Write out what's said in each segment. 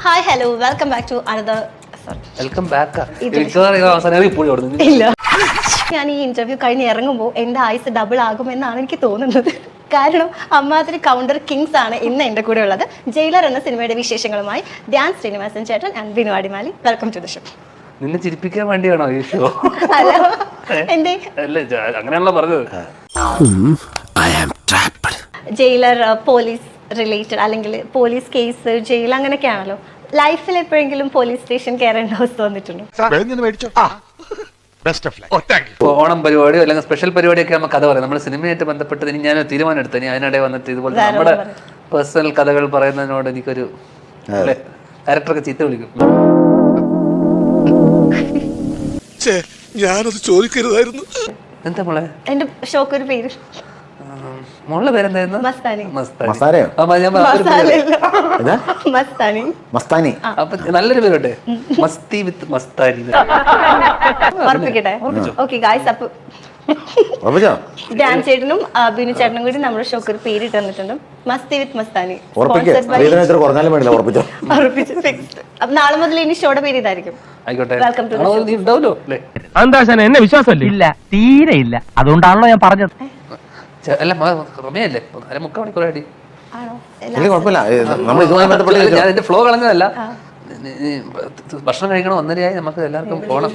Hi hello welcome back to another welcome back. ഇല്ല, ഞാൻ ഈ ഇന്റർവ്യൂ കഴിഞ്ഞ് ഇറങ്ങുമ്പോൾ എൻ്റെ ആയുസ് ഡബിൾ ആകുമെന്നാണ് എനിക്ക് തോന്നുന്നത്. കാരണം അമ്മാതിരി കൗണ്ടർ കിങ്സ് ആണ് ഇന്ന് എൻ്റെ കൂടെ ഉള്ളത്. ജയിലർ എന്ന സിനിമയുടെ വിശേഷങ്ങളുമായി ധ്യാൻ ശ്രീനിവാസൻ ചേട്ടൻ and Binu Adimali. Welcome to the show. നിന്നെ ചിരിപ്പിക്കാൻ വേണ്ടിയാണോ ഈ ഷോ? ഹലോ, എന്തേ അങ്ങനെയാണല്ലോ പറഞ്ഞത്. ജയിലർ പോലീസ് റിലേറ്റഡ് അല്ലെങ്കിൽ പോലീസ് കേസ്, ജയിൽ അങ്ങനെയൊക്കെയാണല്ലോ. ലൈഫിൽ എപ്പോഴെങ്കിലും പോലീസ് സ്റ്റേഷൻ കയറേണ്ട അവസ്ഥ വന്നിട്ടുണ്ടോ? ഓണം പരിപാടിയോ അല്ലെങ്കിൽ സ്പെഷ്യൽ പരിപാടിയൊക്കെ നമുക്ക് കഥ പറയാം. നമ്മുടെ സിനിമയായിട്ട് ബന്ധപ്പെട്ട് ഇനി ഞാൻ തീരുമാനം എടുത്തു. ഇനി അതിനിടെ വന്നിട്ട് ഇതുപോലെ നമ്മുടെ പേഴ്സണൽ കഥകൾ പറയുന്നതിനോട് എനിക്കൊരു ഡയറക്ടറൊക്കെ ചീത്ത വിളിക്കും. ഞാനത് ചോദിക്കരുതായിരുന്നു. എന്താ മോളെ? എന്റെ ഷോക്ക് ഒരു പേര്, മോളുടെ പേരെന്തായിരുന്നു? മസ്താനി. മസ്താനി. അപ്പൊ നല്ലൊരു പേരോട്ടെ, മസ്തി വിത്ത് മസ്താനി. ഉറപ്പിക്കട്ടെ? ഓക്കെ ഗായ്സ്, അപ്പൊ ഡാൻ ചേട്ടനും ബിനു ചേട്ടനും കൂടി നമ്മുടെ ഷോക്ക് ഒരു പേര് തന്നിട്ടുണ്ട്, മസ്തി വിത്ത് മസ്താനി. നാളെ മുതൽ ഇനി ഷോയുടെ പേര് ഇതായിരിക്കും. ആയിക്കോട്ടെ. വെൽക്കം ടു ഉണ്ടാവല്ലോ അല്ലേ? എന്നെ വിശ്വാസമല്ലേ? ഇല്ല, തീരെ ഇല്ല. അതുകൊണ്ടാണല്ലോ ഞാൻ പറഞ്ഞത്. അല്ല റമയല്ലേ, 3/4 മണിക്കൂറായി. ഞാൻ എന്റെ ഫ്ലോ കളഞ്ഞതല്ല. ഭക്ഷണം കഴിക്കണം, 1:30 നമുക്ക് എല്ലാവർക്കും പോണം.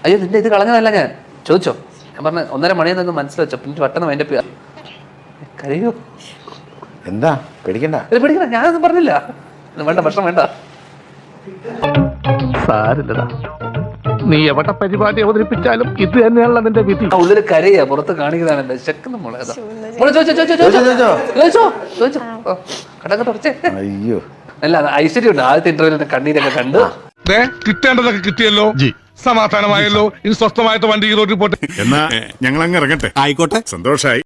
അയ്യോ, നിന്റെ ഇത് കളഞ്ഞതല്ല, ഞാൻ ചോദിച്ചോ. ഞാൻ പറഞ്ഞ 1:30 മണിയെന്നൊന്ന് മനസ്സിൽ വെച്ചോ. പിന്നെ പെട്ടെന്ന് അതിന്റെ കരയോ? എന്താ പേടിക്കണ്ട, പേടിക്കണ്ട, ഞാനൊന്നും പറഞ്ഞില്ല. വേണ്ട, ഭക്ഷണം വേണ്ട. സാരില്ലടാ, നീ എവിടെ പരിപാടി അവതരിപ്പിച്ചാലും ഇത് തന്നെയാണല്ലോ നിന്റെ വിധി. ഉള്ളിൽ കരയാ, പുറത്ത് കാണിക്കുന്നതാണ് എന്റെ ചെക്കുന്ന മോളെ. കടക്കെ തുറച്ചേ. അയ്യോ, അല്ല ഐശ്വര്യം ഉണ്ട്. ആദ്യത്തെ ഇന്റർവ്യൂവിൽ കണ്ണീരൊക്കെ കണ്ട് കിട്ടേണ്ടതൊക്കെ കിട്ടിയല്ലോ, സമാധാനമായല്ലോ. ഇനി സ്വസ്ഥമായിട്ട് വണ്ടി ഈ റോഡിൽ പോട്ടെ. എന്നാ ഞങ്ങൾ അങ്ങ് ഇറങ്ങട്ടെ. ആയിക്കോട്ടെ, സന്തോഷായി.